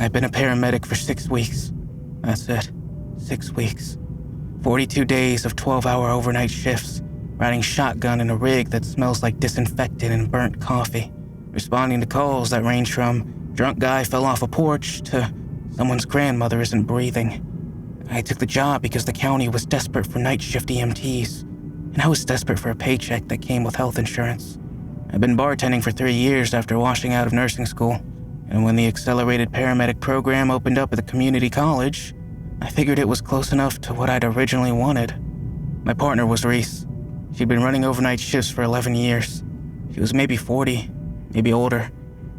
I've been a paramedic for 6 weeks. That's it. 6 weeks. 42 days of 12-hour overnight shifts, riding shotgun in a rig that smells like disinfectant and burnt coffee, responding to calls that range from drunk guy fell off a porch to someone's grandmother isn't breathing. I took the job because the county was desperate for night shift EMTs, and I was desperate for a paycheck that came with health insurance. I'd been bartending for 3 years after washing out of nursing school, and when the accelerated paramedic program opened up at the community college, I figured it was close enough to what I'd originally wanted. My partner was Reese. She'd been running overnight shifts for 11 years. She was maybe 40, maybe older.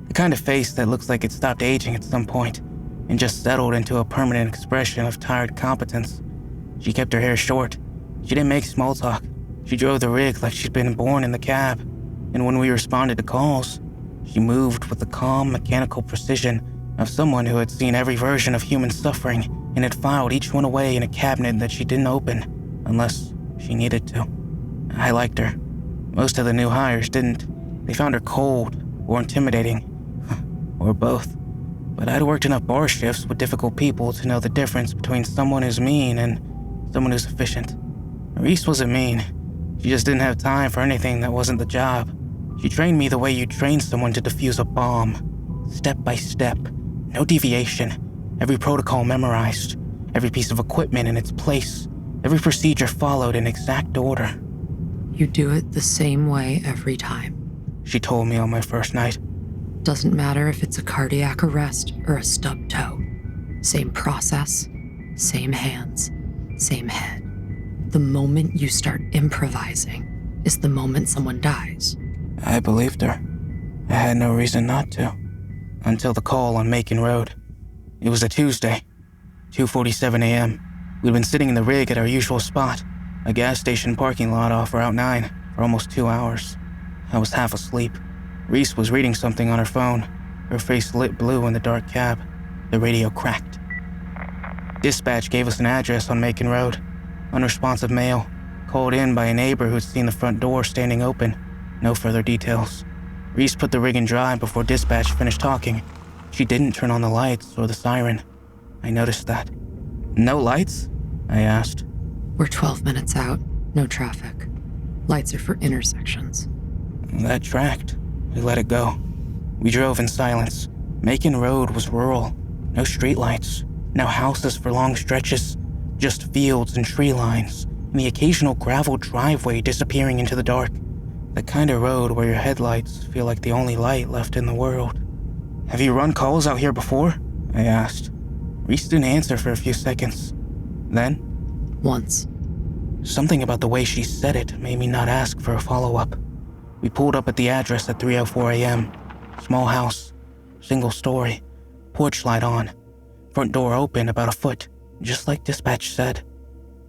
The kind of face that looks like it stopped aging at some point and just settled into a permanent expression of tired competence. She kept her hair short. She didn't make small talk. She drove the rig like she'd been born in the cab. And when we responded to calls, she moved with the calm, mechanical precision of someone who had seen every version of human suffering and had filed each one away in a cabinet that she didn't open unless she needed to. I liked her. Most of the new hires didn't. They found her cold or intimidating, or both. But I'd worked enough bar shifts with difficult people to know the difference between someone who's mean and someone who's efficient. Reese wasn't mean. She just didn't have time for anything that wasn't the job. She trained me the way you train someone to defuse a bomb. Step by step, no deviation. Every protocol memorized, every piece of equipment in its place, every procedure followed in exact order. You do it the same way every time, she told me on my first night. Doesn't matter if it's a cardiac arrest or a stubbed toe. Same process, same hands, same head. The moment you start improvising is the moment someone dies. I believed her. I had no reason not to. Until the call on Macon Road. It was a Tuesday, 2:47 a.m. We'd been sitting in the rig at our usual spot, a gas station parking lot off Route 9, for almost 2 hours. I was half asleep. Reese was reading something on her phone, her face lit blue in the dark cab. The radio cracked. Dispatch gave us an address on Macon Road. Unresponsive male, called in by a neighbor who'd seen the front door standing open. No further details. Reese put the rig in drive before dispatch finished talking. She didn't turn on the lights or the siren. I noticed that. No lights? I asked. We're 12 minutes out, no traffic. Lights are for intersections. That tracked. We let it go. We drove in silence. Macon Road was rural. No streetlights. No houses for long stretches. Just fields and tree lines, and the occasional gravel driveway disappearing into the dark. The kind of road where your headlights feel like the only light left in the world. Have you run calls out here before? I asked. Reese didn't answer for a few seconds. Then? Once. Something about the way she said it made me not ask for a follow-up. We pulled up at the address at 3:04 a.m. Small house, single story, porch light on, front door open about a foot, just like dispatch said.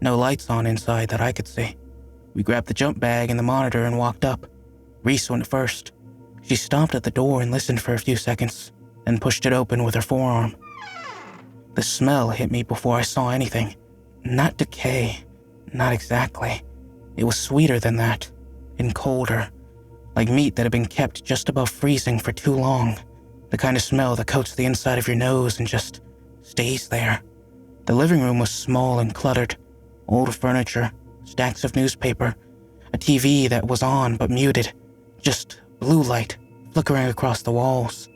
No lights on inside that I could see. We grabbed the jump bag and the monitor and walked up. Reese went first. She stopped at the door and listened for a few seconds, then pushed it open with her forearm. The smell hit me before I saw anything. Not decay, not exactly. It was sweeter than that, and colder, like meat that had been kept just above freezing for too long. The kind of smell that coats the inside of your nose and just stays there. The living room was small and cluttered. Old furniture, stacks of newspaper, a TV that was on but muted, just blue light flickering across the walls.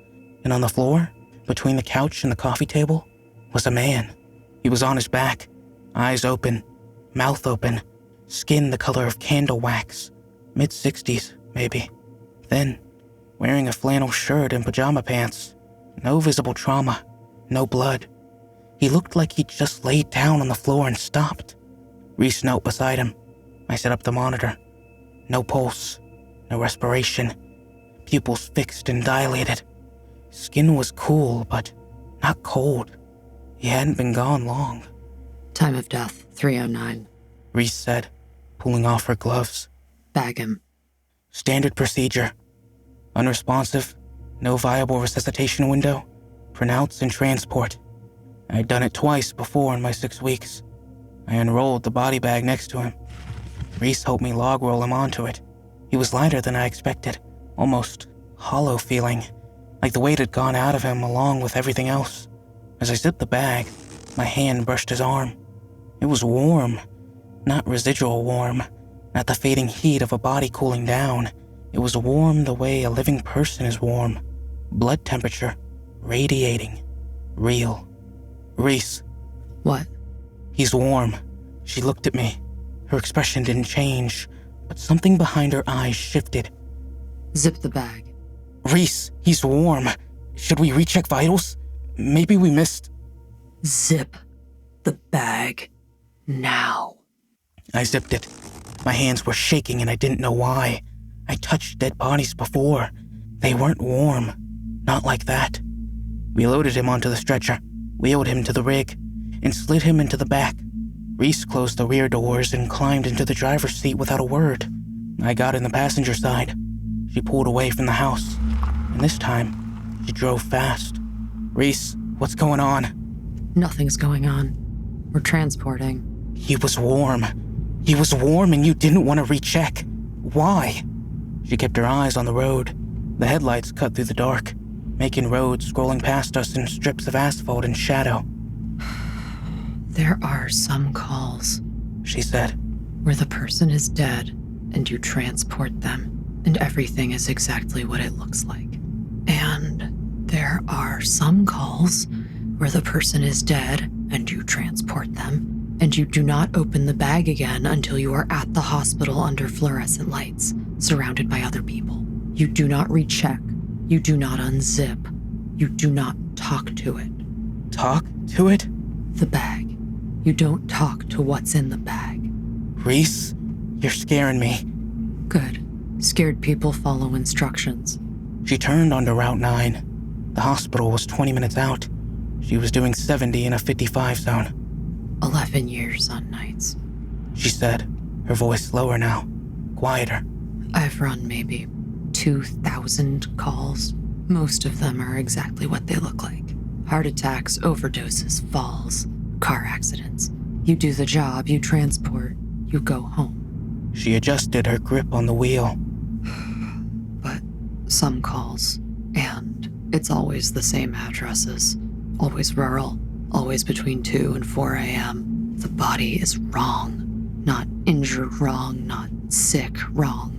And on the floor, between the couch and the coffee table, was a man. He was on his back, eyes open, mouth open, skin the color of candle wax, mid-60s, maybe. Thin, wearing a flannel shirt and pajama pants. No visible trauma, no blood. He looked like he'd just laid down on the floor and stopped. Reese knelt beside him. I set up the monitor. No pulse, no respiration. Pupils fixed and dilated. Skin was cool, but not cold. He hadn't been gone long. Time of death, 3:09. Reese said, pulling off her gloves. Bag him. Standard procedure. Unresponsive, no viable resuscitation window, pronounce and transport. I'd done it twice before in my 6 weeks. I unrolled the body bag next to him. Reese helped me log roll him onto it. He was lighter than I expected, almost hollow feeling, like the weight had gone out of him along with everything else. As I zipped the bag, my hand brushed his arm. It was warm, not residual warm, not the fading heat of a body cooling down. It was warm the way a living person is warm. Blood temperature, radiating, real. Reese. What? He's warm. She looked at me. Her expression didn't change, but something behind her eyes shifted. Zip the bag. Reese, he's warm. Should we recheck vitals? Maybe we missed... Zip the bag. Now. I zipped it. My hands were shaking and I didn't know why. I touched dead bodies before. They weren't warm. Not like that. We loaded him onto the stretcher, wheeled him to the rig, and slid him into the back. Reese closed the rear doors and climbed into the driver's seat without a word. I got in the passenger side. She pulled away from the house, and this time, she drove fast. Reese, what's going on? Nothing's going on. We're transporting. He was warm. He was warm and you didn't want to recheck. Why? She kept her eyes on the road. The headlights cut through the dark, making roads scrolling past us in strips of asphalt and shadow. There are some calls, She said. where the person is dead and you transport them and everything is exactly what it looks like. And there are some calls where the person is dead and you transport them and you do not open the bag again until you are at the hospital under fluorescent lights, surrounded by other people. You do not recheck. You do not unzip. You do not talk to it. Talk to it? The bag. You don't talk to what's in the bag. Reese, you're scaring me. Good. Scared people follow instructions. She turned onto Route 9. The hospital was 20 minutes out. She was doing 70 in a 55 zone. 11 years on nights. She said, her voice lower now, quieter. I've run maybe 2,000 calls. Most of them are exactly what they look like. Heart attacks, overdoses, falls, car accidents. You do the job, you transport, you go home. She adjusted her grip on the wheel. But some calls, and it's always the same addresses. Always rural, always between 2 and 4 a.m. The body is wrong. Not injured wrong, not sick wrong.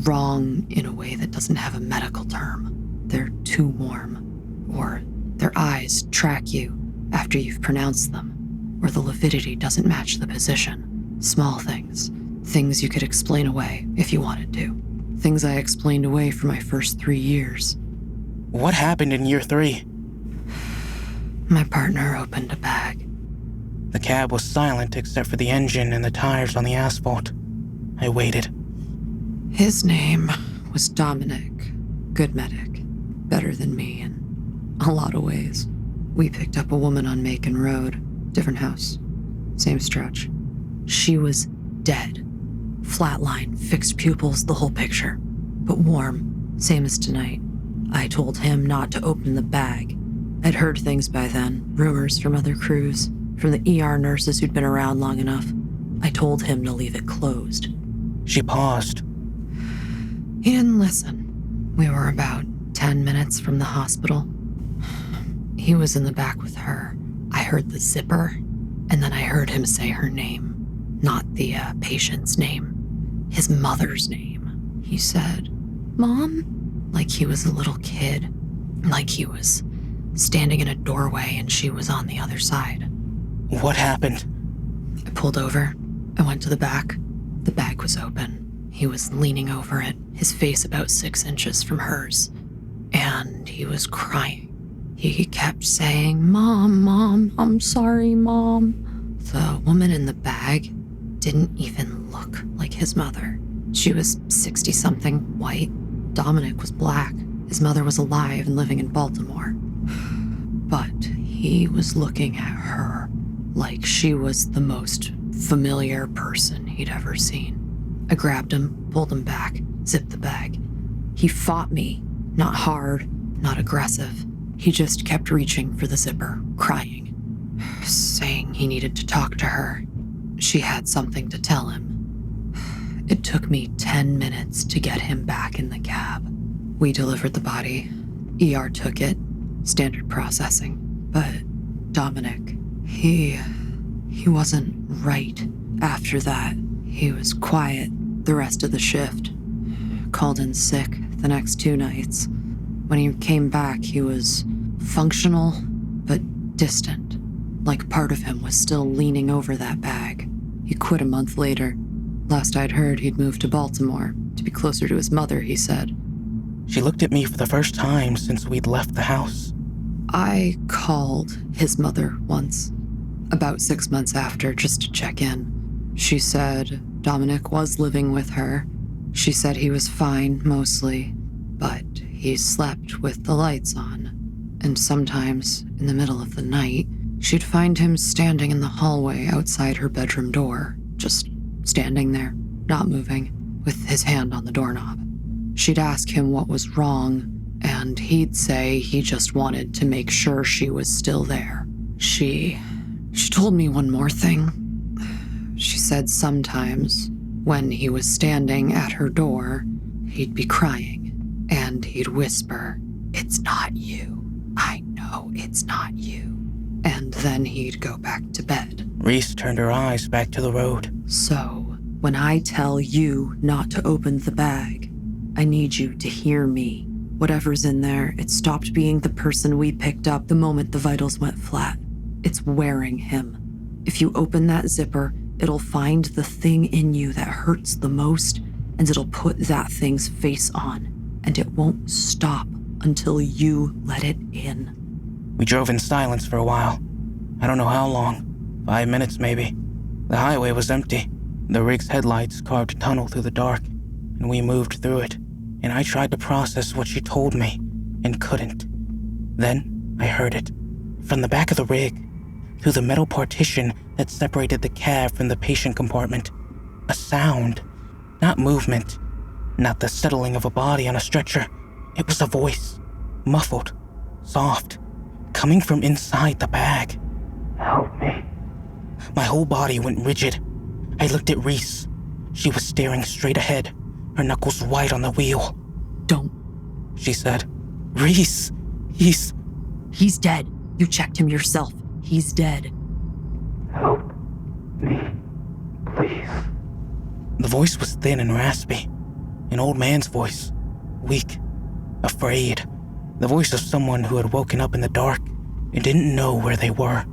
Wrong in a way that doesn't have a medical term. They're too warm, or their eyes track you after you've pronounced them, or the lividity doesn't match the position. Small things. Things you could explain away if you wanted to. Things I explained away for my first 3 years. What happened in year 3? My partner opened a bag. The cab was silent except for the engine and the tires on the asphalt. I waited. His name was Dominic. Good medic. Better than me in a lot of ways. We picked up a woman on Macon Road. Different house. Same stretch. She was dead. Flatline, fixed pupils, the whole picture. But warm, same as tonight. I told him not to open the bag. I'd heard things by then, rumors from other crews, from the ER nurses who'd been around long enough. I told him to leave it closed. She paused. He didn't listen. We were about 10 minutes from the hospital. He was in the back with her. I heard the zipper, and then I heard him say her name. Not the patient's name. His mother's name. He said, "Mom?" Like he was a little kid. Like he was standing in a doorway and she was on the other side. What happened? I pulled over. I went to the back. The bag was open. He was leaning over it, his face about 6 inches from hers. And he was crying. He kept saying, "Mom, Mom, I'm sorry, Mom." The woman in the bag didn't even look like his mother. She was 60-something, white. Dominic was black. His mother was alive and living in Baltimore. But he was looking at her like she was the most familiar person he'd ever seen. I grabbed him, pulled him back, zipped the bag. He fought me, not hard, not aggressive. He just kept reaching for the zipper, crying, saying he needed to talk to her. She had something to tell him. It took me 10 minutes to get him back in the cab. We delivered the body. ER took it. Standard processing. But Dominic. He wasn't right after that. He was quiet the rest of the shift. Called in sick the next 2 nights. When he came back, he was functional, but distant. Like part of him was still leaning over that bag. He quit a month later. Last I'd heard, he'd moved to Baltimore to be closer to his mother, he said. She looked at me for the first time since we'd left the house. I called his mother once, about 6 months after, just to check in. She said Dominic was living with her. She said he was fine, mostly, but he slept with the lights on. And sometimes, in the middle of the night, she'd find him standing in the hallway outside her bedroom door, just standing there, not moving, with his hand on the doorknob. She'd ask him what was wrong, and he'd say he just wanted to make sure she was still there. She told me one more thing. She said sometimes, when he was standing at her door, he'd be crying, and he'd whisper, "It's not you. I know it's not you." And then he'd go back to bed. Reese turned her eyes back to the road. So, when I tell you not to open the bag, I need you to hear me. Whatever's in there, it stopped being the person we picked up the moment the vitals went flat. It's wearing him. If you open that zipper, it'll find the thing in you that hurts the most, and it'll put that thing's face on, and it won't stop until you let it in. We drove in silence for a while. I don't know how long. 5 minutes, maybe. The highway was empty. The rig's headlights carved a tunnel through the dark, and we moved through it. And I tried to process what she told me, and couldn't. Then I heard it. From the back of the rig, through the metal partition that separated the cab from the patient compartment. A sound. Not movement. Not the settling of a body on a stretcher. It was a voice. Muffled. Soft. Coming from inside the bag. "Help me." My whole body went rigid. I looked at Reese. She was staring straight ahead, her knuckles white on the wheel. "Don't," she said. "Reese, He's dead. You checked him yourself. He's dead." "Help me, please." The voice was thin and raspy. An old man's voice. Weak. Afraid. The voice of someone who had woken up in the dark and didn't know where they were.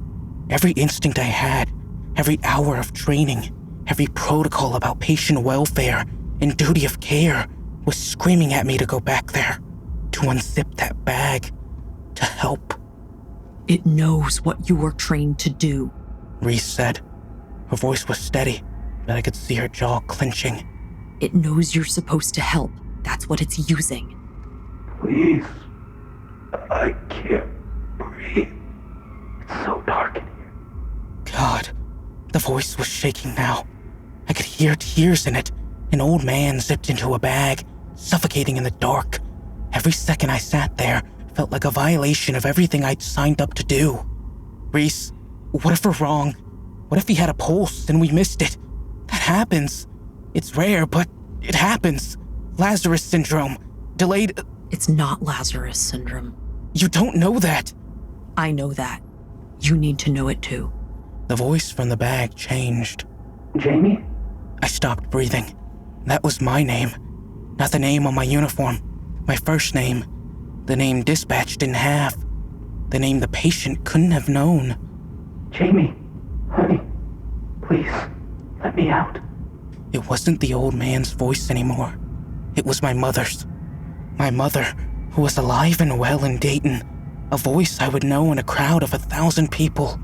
Every instinct I had, every hour of training, every protocol about patient welfare and duty of care was screaming at me to go back there, to unzip that bag, to help. "It knows what you were trained to do," Reese said. Her voice was steady, but I could see her jaw clenching. "It knows you're supposed to help. That's what it's using." "Please, I can't breathe. It's so dark in here." God, the voice was shaking now. I could hear tears in it. An old man zipped into a bag, suffocating in the dark. Every second I sat there felt like a violation of everything I'd signed up to do. "Reese, what if we're wrong? What if he had a pulse and we missed it? That happens. It's rare, but it happens. Lazarus syndrome. Delayed..." "It's not Lazarus syndrome." "You don't know that." "I know that. You need to know it too." The voice from the bag changed. "Jamie?" I stopped breathing. That was my name. Not the name on my uniform. My first name. The name dispatch didn't have. The name the patient couldn't have known. "Jamie, honey, please, let me out." It wasn't the old man's voice anymore. It was my mother's. My mother, who was alive and well in Dayton. A voice I would know in a crowd of 1,000 people.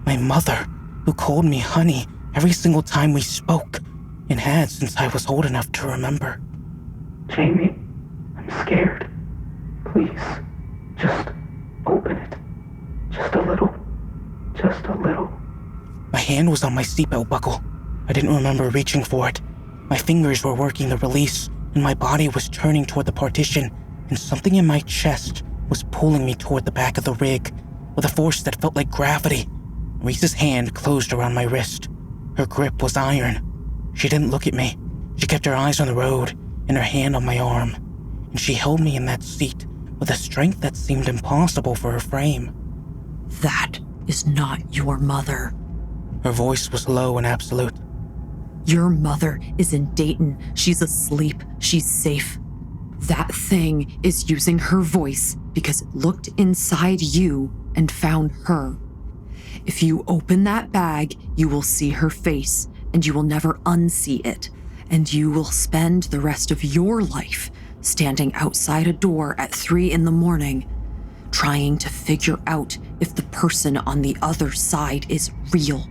My mother, who called me honey every single time we spoke, and had since I was old enough to remember. "Jamie, I'm scared. Please, just open it. Just a little. Just a little." My hand was on my seatbelt buckle. I didn't remember reaching for it. My fingers were working the release, and my body was turning toward the partition, and something in my chest was pulling me toward the back of the rig, with a force that felt like gravity. Reese's hand closed around my wrist. Her grip was iron. She didn't look at me. She kept her eyes on the road, and her hand on my arm. And she held me in that seat with a strength that seemed impossible for her frame. "That is not your mother. Her voice was low and absolute. Your mother is in Dayton. She's asleep. She's safe. That thing is using her voice because it looked inside you and found her. If you open that bag, you will see her face, and you will never unsee it. And you will spend the rest of your life standing outside a door at 3 a.m, trying to figure out if the person on the other side is real.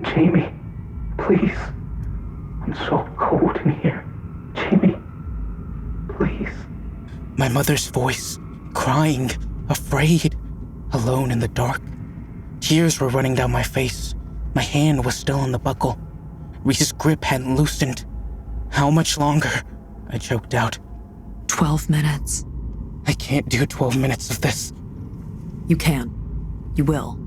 Jamie, please. I'm so cold in here. Jamie, please. My mother's voice, crying, afraid, alone in the dark. Tears were running down my face. My hand was still on the buckle. Reese's grip hadn't loosened. How much longer? I choked out. 12 minutes. I can't do 12 minutes of this. You can. You will.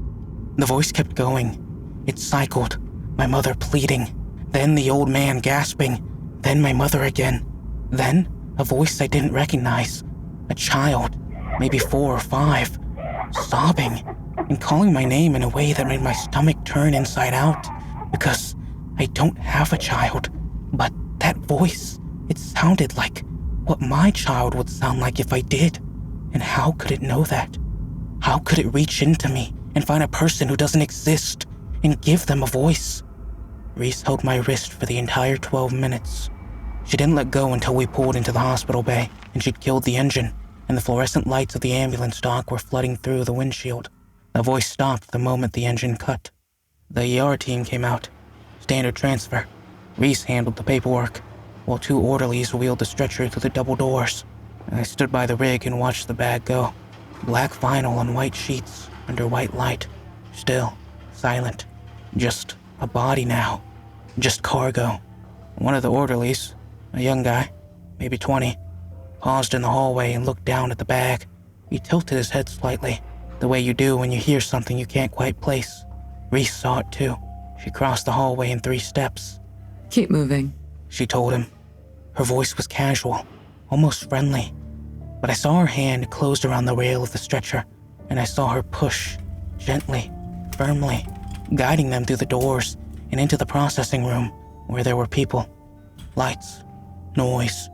The voice kept going. It cycled. My mother pleading. Then the old man gasping. Then my mother again. Then a voice I didn't recognize. A child, maybe 4 or 5, sobbing and calling my name in a way that made my stomach turn inside out. Because I don't have a child. But that voice, it sounded like what my child would sound like if I did. And how could it know that? How could it reach into me and find a person who doesn't exist and give them a voice? Reese held my wrist for the entire 12 minutes. She didn't let go until we pulled into the hospital bay and she'd killed the engine, and the fluorescent lights of the ambulance dock were flooding through the windshield. The voice stopped the moment the engine cut. The ER team came out. Standard transfer. Reese handled the paperwork, while 2 orderlies wheeled the stretcher through the double doors. I stood by the rig and watched the bag go. Black vinyl on white sheets under white light. Still, silent. Just a body now. Just cargo. One of the orderlies, a young guy, maybe 20, paused in the hallway and looked down at the bag. He tilted his head slightly, the way you do when you hear something you can't quite place. Reese saw it too. She crossed the hallway in 3 steps. Keep moving, she told him. Her voice was casual, almost friendly. But I saw her hand closed around the rail of the stretcher, and I saw her push, gently, firmly, guiding them through the doors and into the processing room where there were people, lights, noise.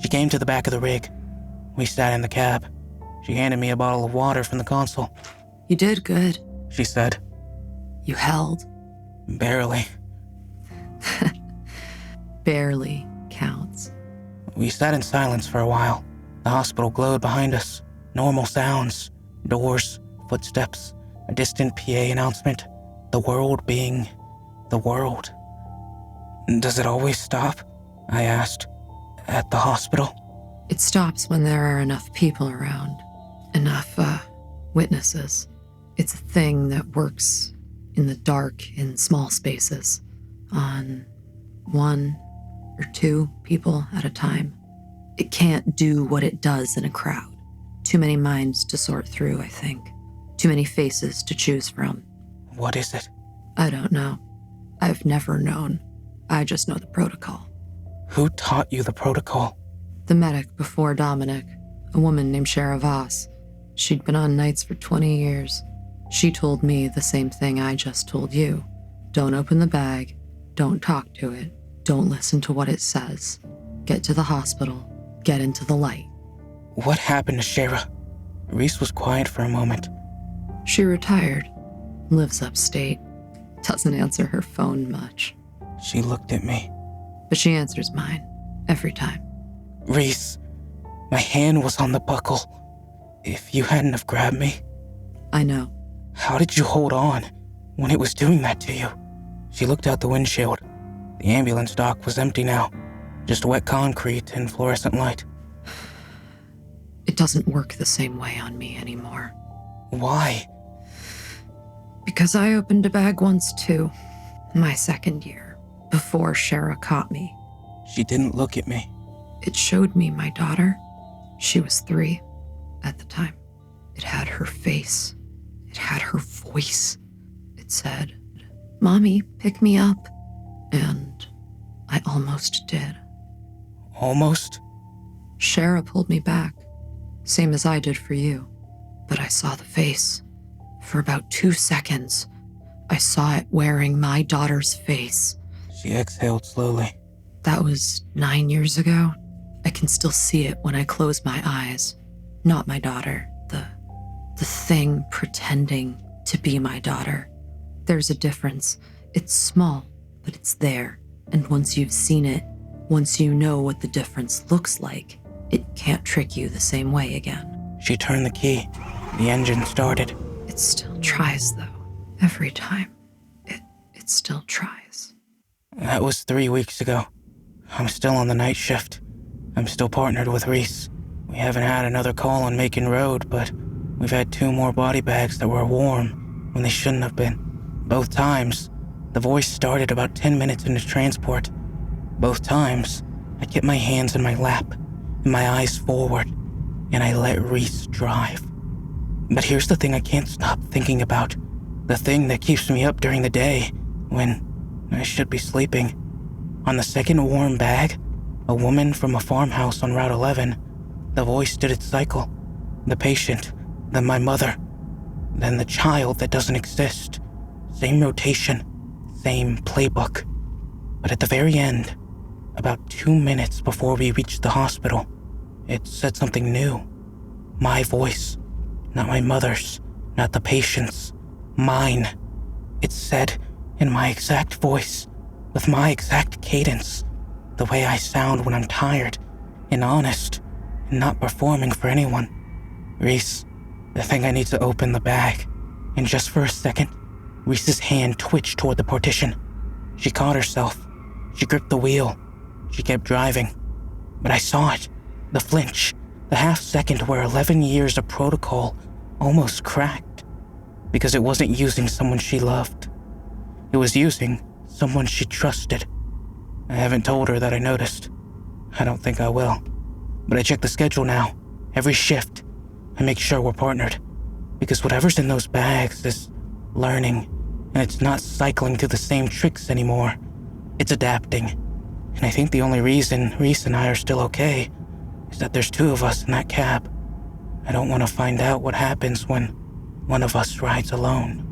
She came to the back of the rig. We sat in the cab. She handed me a bottle of water from the console. You did good, she said. You held. Barely. Barely counts. We sat in silence for a while. The hospital glowed behind us. Normal sounds. Doors, footsteps, a distant PA announcement. The world being the world. Does it always stop? I asked. At the hospital? It stops when there are enough people around. Enough, witnesses. It's a thing that works in the dark in small spaces. On 1 or 2 people at a time. It can't do what it does in a crowd. Too many minds to sort through, I think. Too many faces to choose from. What is it? I don't know. I've never known. I just know the protocol. Who taught you the protocol? The medic before Dominic, a woman named Shara Voss. She'd been on nights for 20 years. She told me the same thing I just told you. Don't open the bag. Don't talk to it. Don't listen to what it says. Get to the hospital. Get into the light. What happened to Shara? Reese was quiet for a moment. She retired. Lives upstate. Doesn't answer her phone much. She looked at me. But she answers mine. Every time. Reese, my hand was on the buckle. If you hadn't have grabbed me... I know. How did you hold on when it was doing that to you? She looked out the windshield. The ambulance dock was empty now. Just wet concrete and fluorescent light. It doesn't work the same way on me anymore. Why? Because I opened a bag once too. My 2nd year. Before Shara caught me. She didn't look at me. It showed me my daughter. She was 3 at the time. It had her face. It had her voice. It said, "Mommy, pick me up." And I almost did. Almost? Shara pulled me back, same as I did for you. But I saw the face. For about 2 seconds, I saw it wearing my daughter's face. She exhaled slowly. That was 9 years ago. I can still see it when I close my eyes. Not my daughter, the thing pretending to be my daughter. There's a difference. It's small, but it's there. And once you've seen it, once you know what the difference looks like, it can't trick you the same way again. She turned the key. The engine started. It still tries, though. Every time. It still tries. That was 3 weeks ago. I'm still on the night shift. I'm still partnered with Reese. We haven't had another call on Macon Road, but we've had 2 more body bags that were warm when they shouldn't have been. Both times, the voice started about 10 minutes into transport. Both times, I kept my hands in my lap and my eyes forward, and I let Reese drive. But here's the thing I can't stop thinking about. The thing that keeps me up during the day when I should be sleeping. On the second warm bag, a woman from a farmhouse on Route 11, the voice did its cycle. The patient, then my mother, then the child that doesn't exist. Same rotation, same playbook. But at the very end, about 2 minutes before we reached the hospital, it said something new. My voice, not my mother's, not the patient's, mine. It said in my exact voice, with my exact cadence, the way I sound when I'm tired and honest and not performing for anyone. Reese, I think I need to open the bag. And just for a second, Reese's hand twitched toward the partition. She caught herself. She gripped the wheel. She kept driving. But I saw it. The flinch. The half second where 11 years of protocol almost cracked. Because it wasn't using someone she loved. It was using someone she trusted. I haven't told her that I noticed. I don't think I will. But I check the schedule now. Every shift. I make sure we're partnered. Because whatever's in those bags is learning. And it's not cycling through the same tricks anymore. It's adapting. And I think the only reason Reese and I are still okay is that there's 2 of us in that cab. I don't want to find out what happens when one of us rides alone.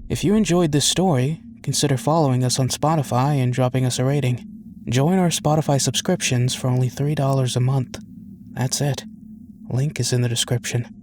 If you enjoyed this story, consider following us on Spotify and dropping us a rating. Join our Spotify subscriptions for only $3 a month. That's it. Link is in the description.